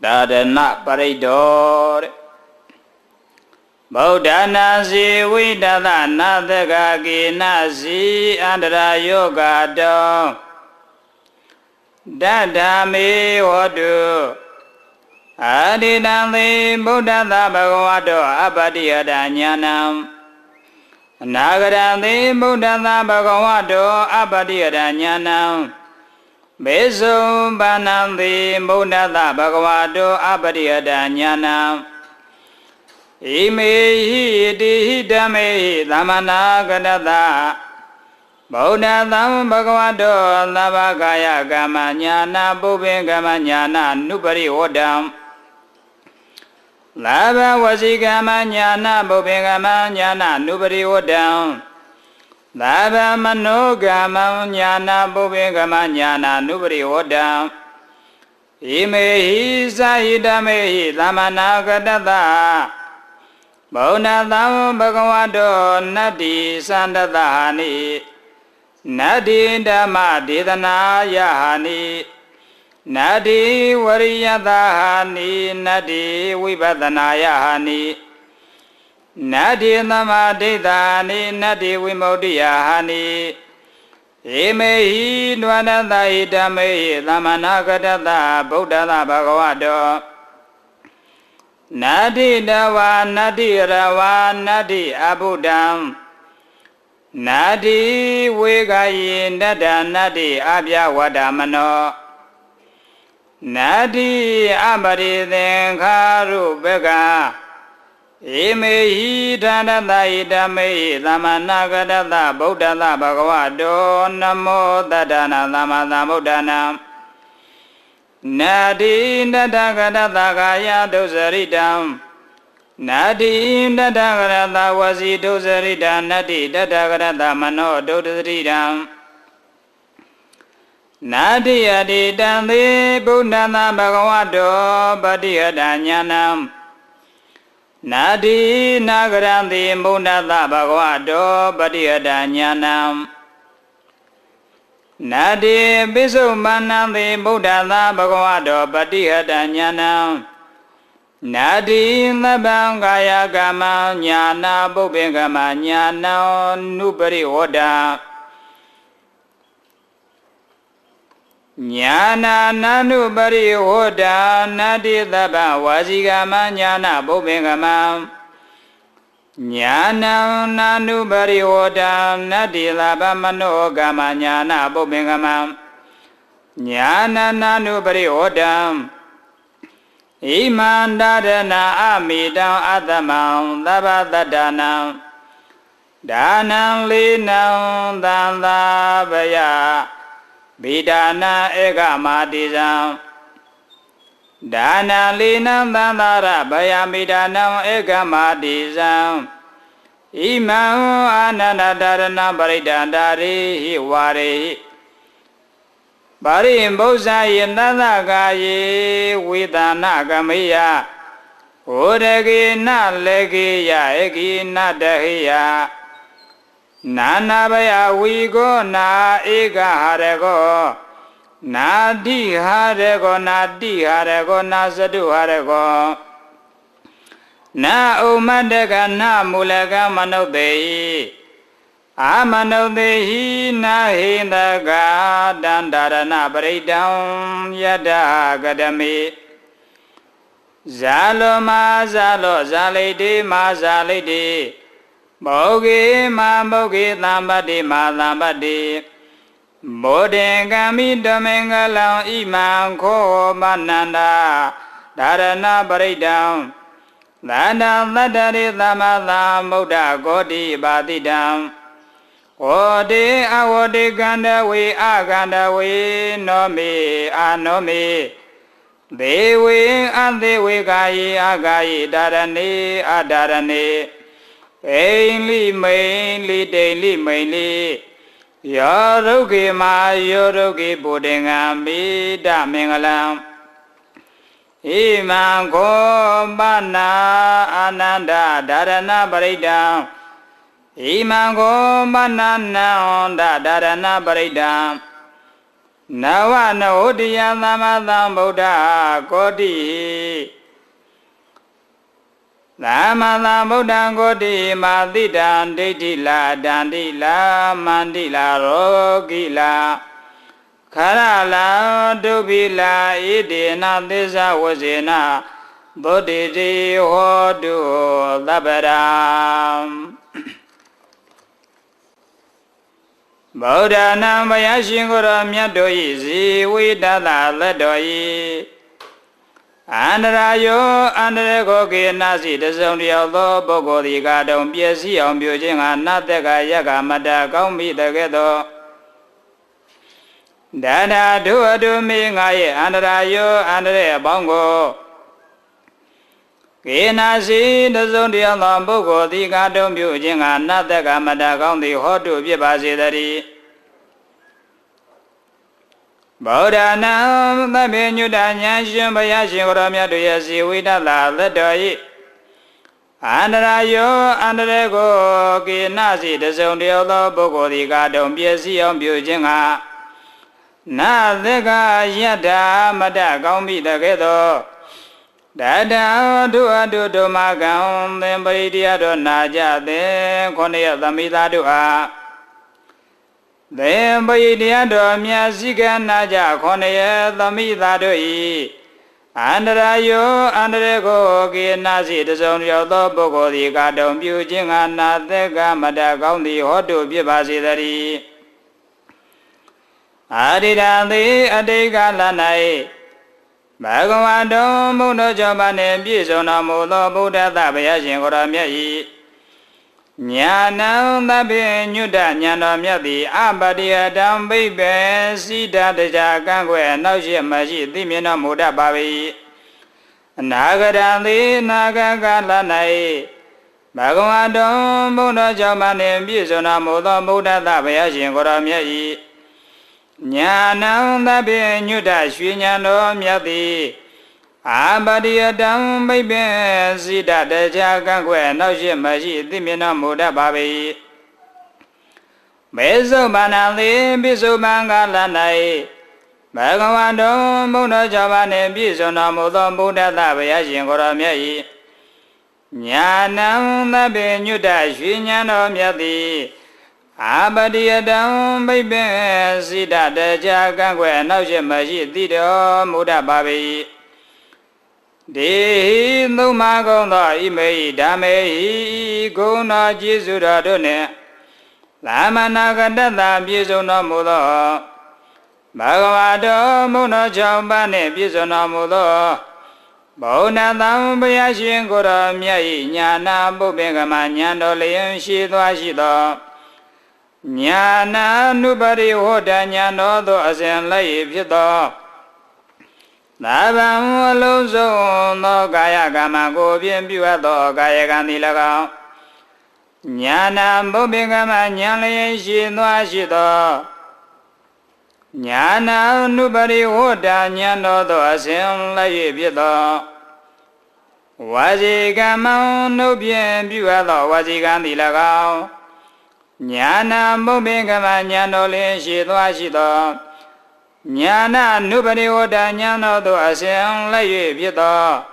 Darana Paridor Bodhana Si Vidada Nadagagi Nasi Andra Yoga Do Dadami Wadu Adinandi Buddha Bhagavato Abadiyada Nyanam Nagarandi Buddha Bhagavato Abadiyada Nyanam Beso Banandi Buddha Bhagavato Abadiyada Nyanam Imehi Dihidame Lamanagadada Buddha Bhagavato Lavagaya Gamanyana Bubin Gamanyana Nubari Odam Lava Wasigamanyana Bobigamanyana Nubari Odam Lava Manogamanyana Bobigamanyana Nubari Odam Imehi Sahidamehi Lamanagadada Bonadam Bhagavato Nadi Sandadahani Nadi Dhamma Didana Yahani Nadi Variyadahani Nadi Vibhadana Yahani Nadi Dhamma Didani Nadi Vimodiyahani Imehi Dvanadahi Dhamehi Dhamanagadada Buddha Bhagavato Nadi Dawa Nadi Rawa Nadi Abudam Nadi Vegayi Nada Nadi Abya Vadamano Nadi Abari Denkaru Bega Imehi Dadada Idame Lamanagadada Buddha Bhagavato Namo Dadana Lamada Buddhana Nadi Dadagadada Gaya Dosaridam Nadi Dadagadada Wasi Dosaridam Nadi Dadagadada Mano Dosaridam Nadi Adidandi Buddha Bhagavato Badiyada Nyanam Nadi Nagarandi Buddha Bhagavato Badiyada Nyanam Nadi Visumanandi Buddha Bhagavato Badiyada Nyanam Nadi Labangaya Gama Nyana Bubingama Nyana Nubari Oda Nyana Nanubari Oda Nadi Laba Wazigama Nyana Bubingama Nyana Nanubari Oda Nadi Laba Manogama Nyana Bubingama Nyana Nanubari Oda Iman Dadana Amidam Adamam Labadadana Danam Linam Dandabaya Bidana Egamadizam Dana Linam Dandara Baya Bidanam Egamadizam Imam Ananadarana Baridandari Hiwari Bari Mbosa Yendagaye Vidana Gamiya Udagi Nalegiya Egi Nadahiya Nanabaya Wigo Na Ega Harego Nadi Harego Nadi Harego Nazadu Harego Na Umadega Na Mulaga Manodei Amanodehi Nahindaga Dandarana Baridam Yada Gadami Zalo Ma Zalo Zalidi Ma Zalidi Bogi Ma Bogi Lambadi Ma Lambadi Bodengami Domengalam Imam Ko Mananda Darana Baridam Lada Ladari Lama Buddha Godi Badidam Ode awode ganda we aganda we no me anomi Dewe andewe gayi agayi darani adarani Ainli mainli daily mainli Yorugi ma yorugi budingami damingalam Imam Gombana Ananda Darana Baridam Imam Gombana Darana Baridam Nava Naudya Namadam Buddha Koti Namadam Buddha Koti Madidan Ditila Dandila Mandila Rogila Karala Dubila Idina Disa Wazina Bodhiji Hodu Labaram Buddha Namaya Shingura Myadoi Zi Vidala Ledoi Andarayo Andaregoki Nasi the Zondi although Bogodi Gadon Piesi on Bujing and Nateka Yaga Mada Kaumi the Gedo Dada do me Andarayo Andre Bongo Kinasi the Zondi along Bogodi Gadon Bujing and Nateka Mada Kaumi Hotu Pibasi Buddha Nam the Benudan Shimbayashi Ramya to Yasi Vidala Ledoi Andarayo Andarego Kinasi the Zondio Bogodi Gadon Piesi on Bujinga Nadega Yada Mada Gaumi the Gedo Dada do Magam then Baidia do Naja then Konia the Mida do Then by the end of Miazika Naja Konia, the Midadoi, Andarayo, Andrego, Nazi, the Zone of the Bogodi, Gadon, Bujing, and Natega Madagam, the Hotu Bibasi. Adidandi, Adiga Lanai, Bagawado, Muno Jobane, Bizona, Mulo, Buddha, Tabayashin, Goramia. Nyana Nabi Nuda Nyana Myadi Abadia Dam Baby Sida de Jagangwe Naushi Maji Dimina Muda Babi Nagadandi Nagalanai Bagawado Muda Jamane Bizona Muda Muda Tabayashin Goramia Nyana Nabi Nuda Shunyano Myadi Abadia Dam Baby Sida de Jagangwe Naushi Maji Dimina Muda Babi Bezo Banali Bizo Bangalanai Bagawado Muda Javane Bizona Muda Muda Tabayashin Goramia Nyana Nabi Nuda Shunyano Myadi Abadia Dam Baby Sida de Jagangwe Naushi Maji Dido Muda Babi De no magonda ime dame gona jizura done Lama Ganda Bizona Mulo Bagawado Muna Jambane Bizona Mulo Bona Lambayashin Gora Miai Nyana Bobegama Nyando Leon Shidwa Shido Nyana Nubari Hoda Nyano do Azen Lai Pido Nabam Lozo no Gaya Gama Gobian Buado Gaya Gandilaga Nyana Bobigama Nyale Shinoa Shido Nyana Nubari Hoda Nyano do Asim Lai Bido Wazigama no Bien Buado Wazigandilaga Nyana Bobigama Nyano Shinoa Shido Nyana Nubari Oda Nyano do Asim Lai Bido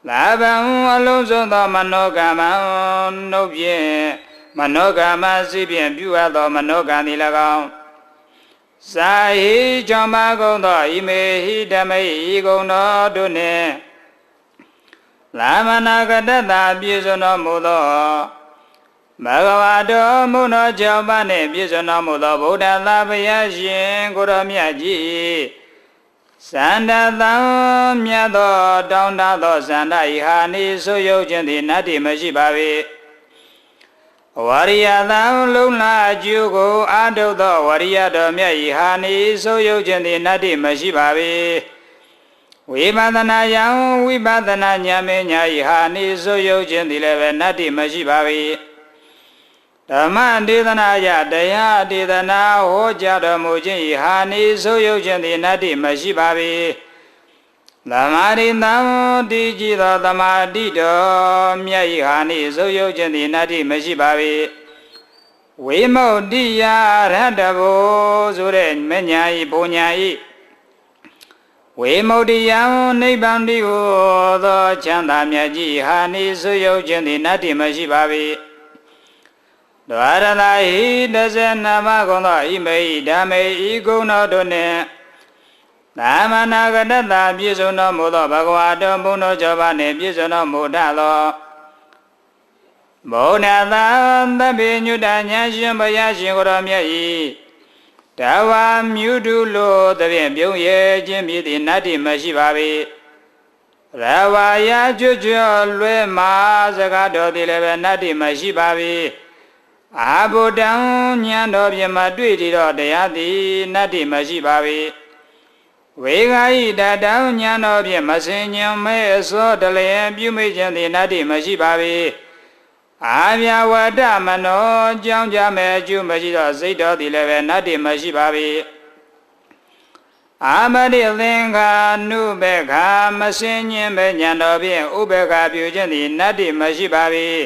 Labam Alonso do Manogama no Bien Manogama Sibian Buado Manogani Laga Sahi Jamago do Ime Hidame Igo no Dune Lamanagadada Bizono Mudo Bagawado Muno Jambane Bizona Mudo Buddha Labayashin Guramiaji Sanda Dam Myado Donda Do Sanda Ihani Soyo Jendi Nati Mashibavi Waria Dam Luna Jugo Ado Do Waria Do Mya Ihani Soyo Jendi Nati Mashibavi Vibadana Yang Vibadana Nyamenya Ihani Soyo Jendi Leve Nati Mashibavi Dhamma ya Daya Didana Hoja Muji Hani Soyo Jendi Nati Mashibavi Lamari Nam Dijida Dhamma Dido Myai Hani Soyo Jendi Nati Mashibavi ဝိမု တ်တိယရတ္တဘောဆိုတဲ့မညာဤဘုံညာဤဝိမု တ်တိယနိဗ္ဗာန်တိကိုသောချမ်းသာမြတ်ကြီးဟာနိဆွယုတ်ခြင်းသည်နတ္တိမရှိပါ၏ဒွါရဏဟိ19ပါးကုန်သောဣမေဟိဓမ္မေဤကုဏတော်တို့နှင့်သာမဏဂတတပြည့်စုံတော်မူသောဘဂဝါတော်ဘုံတော်၆ပါးနှင့်ပြည့်စုံတော်မူတတ်သောဘုဏ္ဍသာသဗ္ဗညုတဉာဏ်ရှင်ဘုရားရှင်ကိုယ်တော်မြတ်၏တဝါမြုတုလိုသဖြင့်ပြုံးရဲခြင်းမြည်သည်နတ္တိမရှိပါ၏ရဝါယကျွတ်ကျွတ်လွဲမှာစကားတော်သည်လည်းပဲနတ္တိမရှိပါ၏အာဘုဒ္ဓံဉာဏ်တော်ဖြင့်မတွေ့တည်သောတရားသည်နတ္တိမရှိပါ၏ဝေဂာယိတတံဉာဏ်တော်ဖြင့်မစင်ញံမဲအစောတလျင်ပြုမိခြင်းသည်နတ္တိမရှိပါ၏အာမြဝတ္တမနောကြောင်းကြမဲ့အကျိုးမရှိသောစိတ်တော်သည်လည်းပဲနတ္တိမရှိပါ၏အာမတိသင်္ခာနုဘေခာမစင်ញင်ပဲဉာဏ်တော်ဖြင့်ဥပေက္ခပြုခြင်းသည်နတ္တိမရှိပါ၏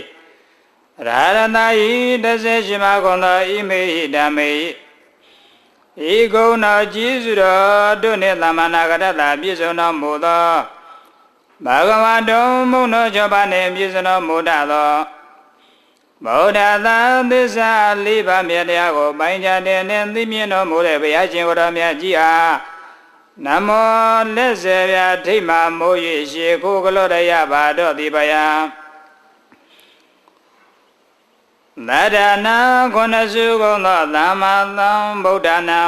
ရာရဏဤ18ပါးကုန်သောဣမေဟိဓမ္မေဤကုဏတော်ကြီးစုတော်တို့နှင့်သမဏဂတတပြည့်စုံတော်မူသောဘဂဝါတော်မုံတော်၆ပါးနှင့်ပြည့်စုံတော်မူတတ်သောဗုဒ္ဓသာသစ္စာ၄ပါးမြတ်တရားကိုပိုင်းခြားတဲ့နှင့်သိမြင်တော်မူတဲ့ဘုရားရှင်ကိုယ်တော်မြတ်ကြီးဟာနမောလက်စေပြထိတ်မှမိုး၍ရှေခိုးကလောရရပါတော့ဒီပယံသတ္တနာခုနစုကုန်သောသမ္မာသမ္ဗုဒ္ဓနာ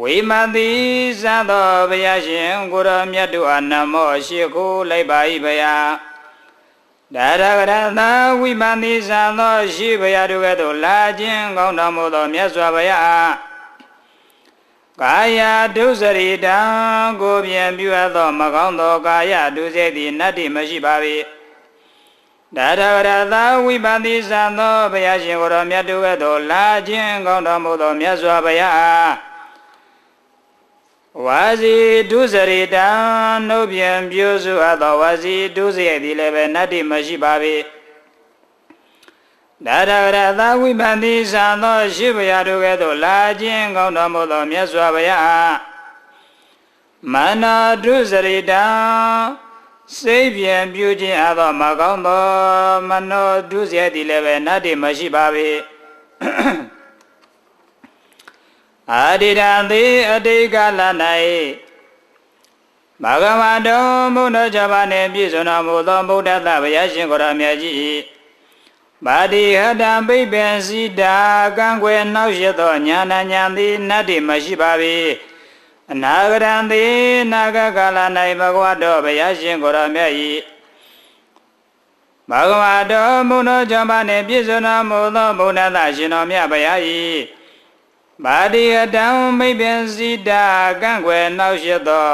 ဝိမတိသသောဘုရားရှင်ကိုယ်တော်မြတ်တို့အားနမောရှေခိုးလိုက်ပါ၏ဘုရားဒါရကရသဝိမတိသသောရှိဘုရားတို့ကဲ့သို့လာခြင်းကောင်းတော်မူသောမြတ်စွာဘုရားကာယဒုစရိတံကိုပြန်ပြုအပ်သောမကောင်းသောကာယဒုစရိုက်သည်နတ္တိမရှိပါ၏ဒါရကရသဝိပတိသံသောဘုရားရှင်ကိုယ်တော်မြတ်တို့ကဲ့သို့လာခြင်းကောင်းတော်မူသောမြတ်စွာဘုရားဝါစီဒုစရိတံနှုတ်ပြန်ပြုစုအပ်သောဝါစီဒုစရိုက်သည်လည်းပဲနတ္တိမရှိပါ၏ဒါရကရသဝိပတိသံသောရှိဘုရားတို့ကဲ့သို့လာခြင်းကောင်းတော်မူသောမြတ်စွာဘုရားမနာဒုစရိတံစိတ်ပြန်ပြုခြင်းအသောမကောင်းသောမနောဒုစရိုက်သည်လည်းပဲနတ္တိမရှိပါ၏အာတိတံတိအတိတ်ကာလ၌ဘဂဝါတော်ဘုန်းတော်၆ပါးနှင့်ပြည့်စုံတော်မူသောဗုဒ္ဓတဘုရားရှင်ကိုယ်တော်မြတ်ကြီးပါတိဟတံပိပင်စီတာကံွယ်နှောက်ရသောဉာဏ်ဉာဏ်သည်နတ္တိမရှိပါ၏အနာဂရံတိနာဂကာလ၌ဘဂဝါတော်ဘုရားရှင်ကိုယ်တော်မြတ်၏ဘဂဝါတော်ဘုန်းတော်၆ပါးနှင့်ပြည့်စုံတော်မူသောဗုဒ္ဓတရှင်တော်မြတ်ဘုရား၏ပါတိဟတံပိပင်စီတာကံွယ်နှောက်ရသော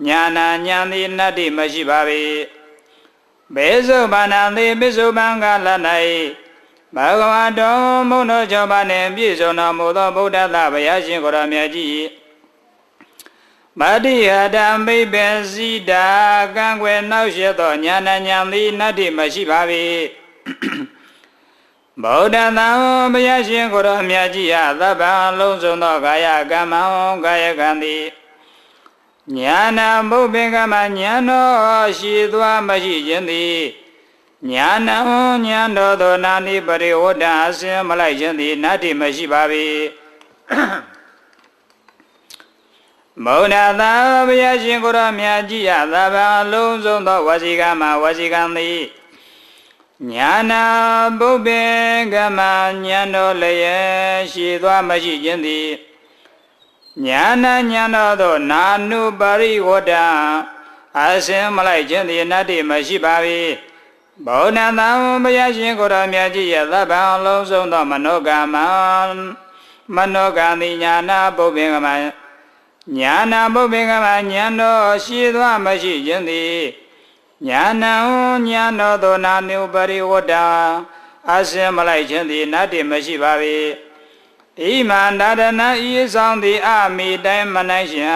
ဉာဏ်ဉာဏ်သည်နတ္တိမရှိပါ၏ဘေဇုဘာနံတိပိစုပံကာလ၌ဘဂဝါတော်ဘုန်းတော်၆ပါးနှင့်ပြည့်စုံတော်မူသောဗုဒ္ဓတဘုရားရှင်ကိုယ်တော်မြတ်ကြီးပါတိဟတံပိပင်စီတာကံွယ်နှောက်ရသောဉာဏ်ဉာဏ်သည်နတ္တိမရှိပါ၏ဗုဒ္ဓသံဘုရားရှင်ကိုယ်တော်မြတ်ကြီးဟာသဗ္ဗံလုံးစုံသောကာယကမ္မံကာယကံသည်ဉာဏဘုပ္ပင်ကမဉာဏ်တော်ရှိသွားမရှိခြင်းသည်ဉာဏဉာဏ်တော်သောနာနိပရိဝတ္တအစင်မလိုက်ခြင်းသည်နတ္တိမရှိပါ၏မௌနသာဘုရားရှင်ကိုယ်တော်မြတ်ကြီးဟာသဗ္ဗံလုံးစုံသောဝစီကမဝစီကံသည်ဉာဏဘုပ္ပင်ကမဉာဏ်တော်လည်းရှိသွားမရှိခြင်းသည်ဉာဏဉာဏ်တော်သောနာနုပရိဝတ္တအစင်မလိုက်ခြင်းသည်နတ္တိမရှိပါ၏ဗုဒ္ဓံဘုရားရှင်ကိုယ်တော်မြတ်ကြီးရဲ့သဗ္ဗံလုံးစုံသောမနောကမမနောကံသည်ဉာဏဘုပ္ပင်ကမဉာဏဘုပ္ပင်ကမဉာဏ်တော်ရှိသွားမရှိခြင်းသည်ဉာဏဉာဏ်တော်သောနာနုပရိဝတ္တအစင်မလိုက်ခြင်းသည်နတ္တိမရှိပါ၏ဣမန္တရဏဤဆောင်သည်အမိတိုင်းမနိုင်ရှင်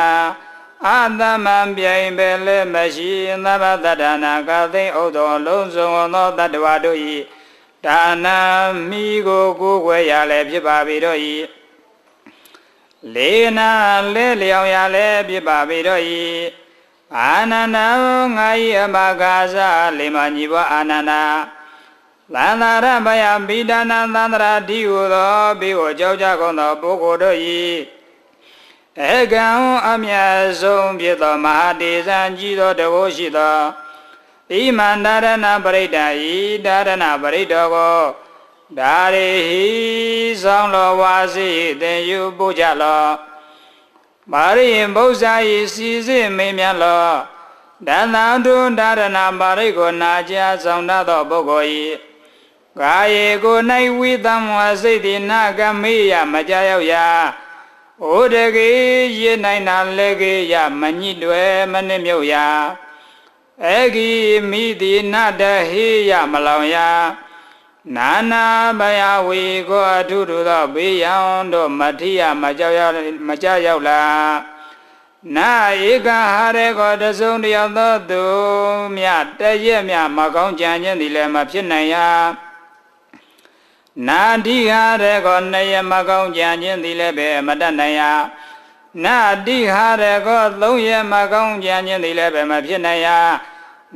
အာသမံပြိုင်ပဲလည်းမရှိသဗ္ဗတ္တနာကသိဥဒ္ဒောလုံးစုံသောတတ္တဝါတို့၏ ဒါနာမိကိုကိုယ်ွယ်ရလည်းဖြစ်ပါပေတော့ဤလေးနာလဲလျောင်ရလည်းဖြစ်ပါပေတော့ဤအာနန္ဒငါဤအမကာသလေမညီဘောအာနန္ဒသန္တာရမယမိဒါနသန္တရာတိဟုသောဘေကိုကြောက်ကြကုန်သောပုဂ္ဂိုလ်တို့ဤဧကံအမြတ်ဆုံးဖြစ်သောမဟာတေဇံကြီးသောတဝိရှိသောဣမန္တရဏပရိဒာဤဒါရဏပရိဒောကိုဒါရိဟိဆောင်လောဝါစီသင်ယူပုကြလောမာရိယဘုဇာဤစီစစ်မေးမြန်းလောဒန္တံတုဒါရဏပါရိကိုနာကြားဆောင်တတ်သောပုဂ္ဂိုလ်ဤကာယေကို၌ဝိသံဝစိတ်တိနာကမေယမကြရောက်ရာဩဒကေရေနိုင်နာလေကေယမညိတွယ်မနစ်မြုပ်ရာဧဂိမိတိနတဟေယမလောင်ရာနာနာဘယဝေကိုအထုထုသောဘေးရန်တို့မထိယမကြောက်ရောက်လာနာဧကဟာရေကိုတစုံတယောက်သောသူမြတရက်မြမကောင်းကြံခြင်းသည်လည်းမဖြစ်နိုင်ရာနာတိဟာရေကိုနယမကောင်းကြံခြင်းသည်လည်းပဲမတတ်နိုင်ရာနာတိဟာရေကိုသုံးရမကောင်းကြံခြင်းသည်လည်းပဲမဖြစ်နိုင်ရာ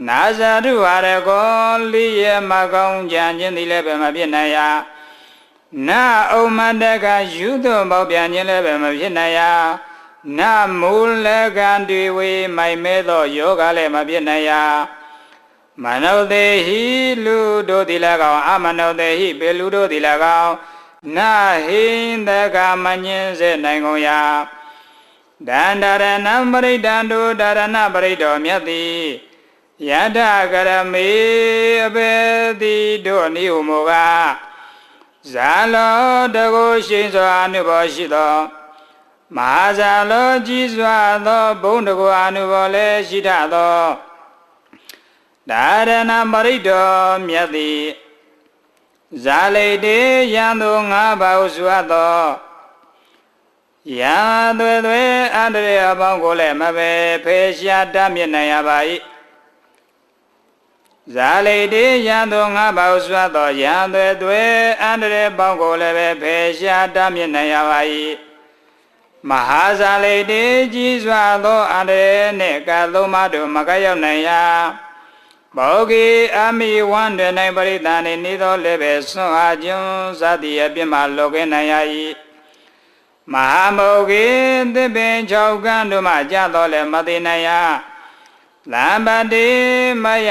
နာဇာတုဟာရေကိုလေးရမကောင်းကြံခြင်းသည်လည်းပဲမဖြစ်နိုင်ရာနာဩမတကယူသွပေါပြန်ခြင်းလည်းပဲမဖြစ်နိုင်ရာနာမူလကံတွေဝေမိုင်မဲသောယောဂလည်းမဖြစ်နိုင်ရာမနောတေဟိလူတို့သည်၎င်းအမနောတေဟိပေလူတို့သည်၎င်းနာဟိန္တကမညင်းစေနိုင်ကုန်ရာဒန္တရဏပရိဒံတုဒါရဏပရိဒောမြတ်တိယတကရမေအဘေတိတို့နိဟုမောကဇာလောတကိုရှိန်စွာအနုဘောရှိသောမဟာဇာလောကြီးစွာသောဘုံတကိုအနုဘောလည်းရှိထသောဒါရဏပရိဒောမြတ်တိဇာလိတေယံသူငါးပါးစွာသောယံသွေအန္တရာယ်အပေါင်းကိုလည်းမပဲဖေရှားတတ်မြင်နိုင်ရပါ၏ဇာလိတေယံသူငါးပါးစွာသောယံသွေအန္တရာယ်အပေါင်းကိုလည်းပဲဖေရှားတတ်မြင်နိုင်ရပါ၏မဟာဇာလိတေကြီးစွာသောအန္တရာယ်နှင့်ကသုံးပါးတို့မကရောက်နိုင်ရာဘောဂီအမိဝန္တနိုင်ပရိသန်နေသောလည်းပဲဆွမ်းအားခြင်းဇာတိအပြစ်မှလွတ်ကင်းနိုင်ရ၏မဟာမောဂီသစ်ပင်၆ကံတို့မှကြတော်လည်းမသိနိုင်ရလံပတိမယ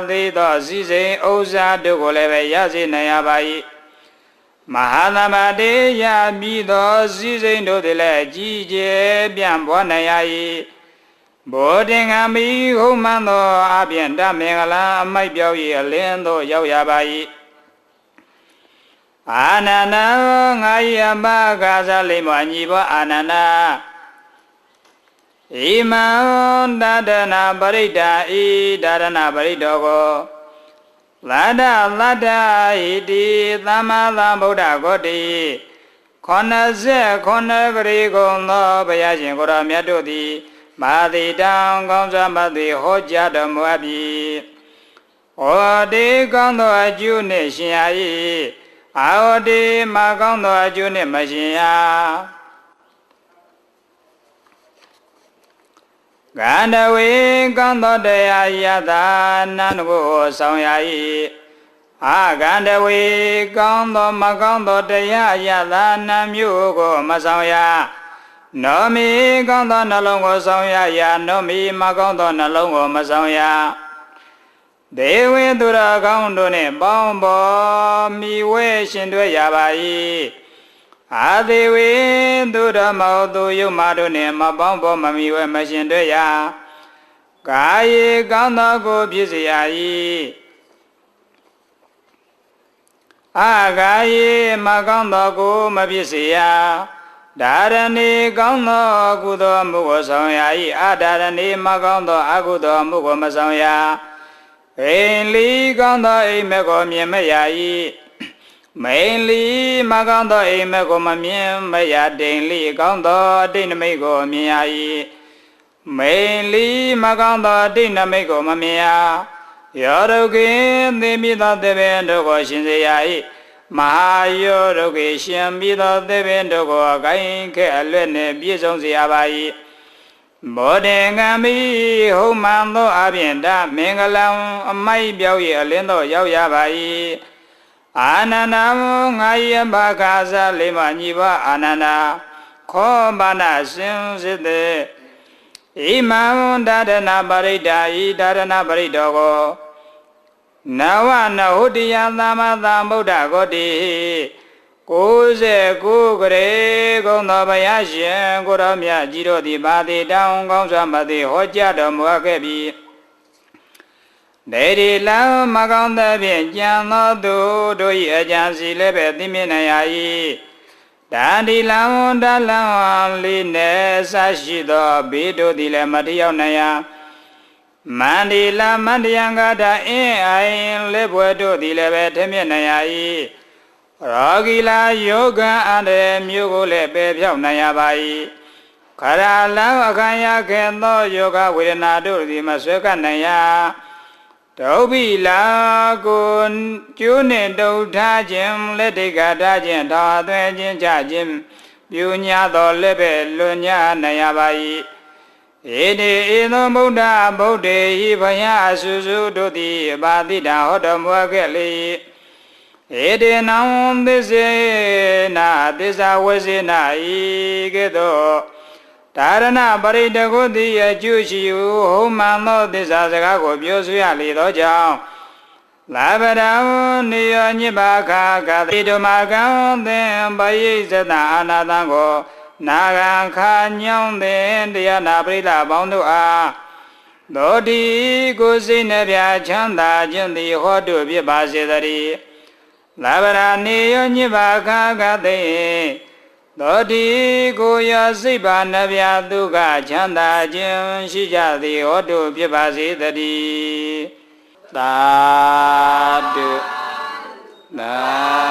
သေးသောစီစိန်ဥစ္စာတို့ကိုလည်းပဲရစေနိုင်ရပါ၏မဟာသမတေယပြီးသောစီစိန်တို့သည်လည်းကြီးကျယ်ပြန့်ပွားနိုင်ရ၏ဘောဓင်္ဂမီဟုမှန်သောအပြင်တမင်္ဂလာအမိုက်ပြောက်၏အလင်းသို့ရောက်ရပါ၏အာနန္ဒငါယမကာသလိမညီဘောအာနန္ဒဣမံတဒနာပရိဒာဤဒါရဏပရိဒောကိုလတ္တလတ္တဟိတိသမ္မာသမ္ဗုဒ္ဓဂောတိ89ဂရေကုန်သောဘုရားရှင်ကိုယ်တော်မြတ်တို့သည်မာတိတံကောင်းစွာမသိဟောကြားတော်မူအပ်ပြီ။ဩတေကောင်းသောအကျိုးနှင့်ရှင်ရ၏။အာဝတေမကောင်းသောအကျိုးနှင့်မရှင်ရ။ကန္တဝေကောင်းသောတရားယတာနန္ကိုဆောင်ရ၏။အာကန္တဝေကောင်းသောမကောင်းသောတရားယတာနံမျိုးကိုမဆောင်ရ။နောမီကောင်းသောနှလုံးကိုဆောင်ရရာနောမီမကောင်းသောနှလုံးကိုမဆောင်ရဒေဝေသူရကောင်းတို့နှင့်ပေါင်းပေါ်မိဝဲရှင်တွေ့ရပါ၏အာဒေဝေသူရမောသူယုမတို့နှင့်မပေါင်းပေါ်မမိဝဲမရှင်တွေ့ရကာယေကောင်းသောကိုဖြစ်စေရ၏အာကာယေမကောင်းသောကိုမဖြစ်စေရဒါရဏီကောင်းသောကုသိုလ်မှုကိုဆောင်ရ၏အာဒါရဏီမကောင်းသောအကုသိုလ်မှုကိုမဆောင်ရအိမ်လီကောင်းသောအိမ်မက်ကိုမြင်မရ၏မိန်လီမကောင်းသောအိမ်မက်ကိုမမြင်မရတိန်လီကောင်းသောအတိတ်နမိတ်ကိုမြင်ရ၏မိန်လီမကောင်းသောအတိတ်နမိတ်ကိုမမြင်ရ ယောရုကိသိမိသောသဗ္ဗေတို့ကိုရှင်စေရ၏မဟာယောရုကိရှင်ပြီးသောသဗ္ဗေတို့ကိုအကိုင်းခဲအလွတ်နှင့်ပြည့်စုံစေရပါ၏ဘောဓေကံမိဟုမှန်သောအပြင်တမင်္ဂလံအမိုက်ပြောက်၏အလင်းသို့ရောက်ရပါ၏အာနန္ဒငါယဘခါသလေးမညီဘအာနန္ဒခောဘာနာစင်စစ်တဲ့ဣမံဒါရဏပရိဒ္ဓာဤဒါရဏပရိဒ္ဓောကိုနဝနဟုတ္တယသမ္မာသမ္ဗုဒ္ဓဂောတိ99ကရေကုံသောဘုရားရှင်ကိုရောမြတ်ကြီးတို့သည်ဘာတိတောင်းကောင်းစွာမသိဟောကြားတော်မူခဲ့ပြီဒေဒီလံမကောင်းသဖြင့်ကြံသောသူတို့၏အကြံစီလည်းပဲသိမြင်နိုင်ရ၏ဒါဒီလံတလံလေးနဲ့ဆရှိသောဘေးတို့သည်လည်းမထရောက်နိုင်ရမန္တိလမန္တယံကတာအင်းအိုင်လက်ဘွယ်တို့သည်လည်းပဲထမြင်နိုင်ရ၏ရောဂီလာယောဂံအန္တရာယ်မျိုးကိုလည်းပယ်ဖြောက်နိုင်ရပါ၏ခရာလံအခမ်းရခဲ့သောယောဂဝေဒနာတို့သည်မဆွဲကပ်နိုင်ရဒုဗ္ဗိလာကိုကျိုးနှင့်တုတ်ထားခြင်းလက်တိကထားခြင်းထောင်အသွဲခြင်းချခြင်းပြုညာသောလက်ပဲလွန်ညာနိုင်ရပါ၏ဧတေဧသောဗုဒ္ဓဗုဒ္ဓေဟိဘယအဆုစုတို့သည်ပါတိတံဟောတော်မူခဲ့လေဧတေနံသစ္စေနာသစ္စာဝစေနာဤကဲ့သို့ဒါရဏပရိတကုတိအကျိုးရှိဟုဟုမှန်သောသစ္စာစကားကိုပြောဆိုရလေသောကြောင့်လာဗရံနိယောညိပါခာကတိဓမ္မကံသင်ပယိဇတအာနာတံကိုနာဂံခာညောင်းသင်တရားနာပရိသပေါင်းတို့အားသောတိကိုစိတ်နှပြချမ်းသာခြင်းသည်ဟောတုဖြစ်ပါစေတည်းလာဗရနိယောညိပါခာကတိသောတိကိုရစိတ်ပါနှပြဒုက္ခချမ်းသာခြင်းရှိကြသည်ဟောတုဖြစ်ပါစေတည်းသာဓုသာ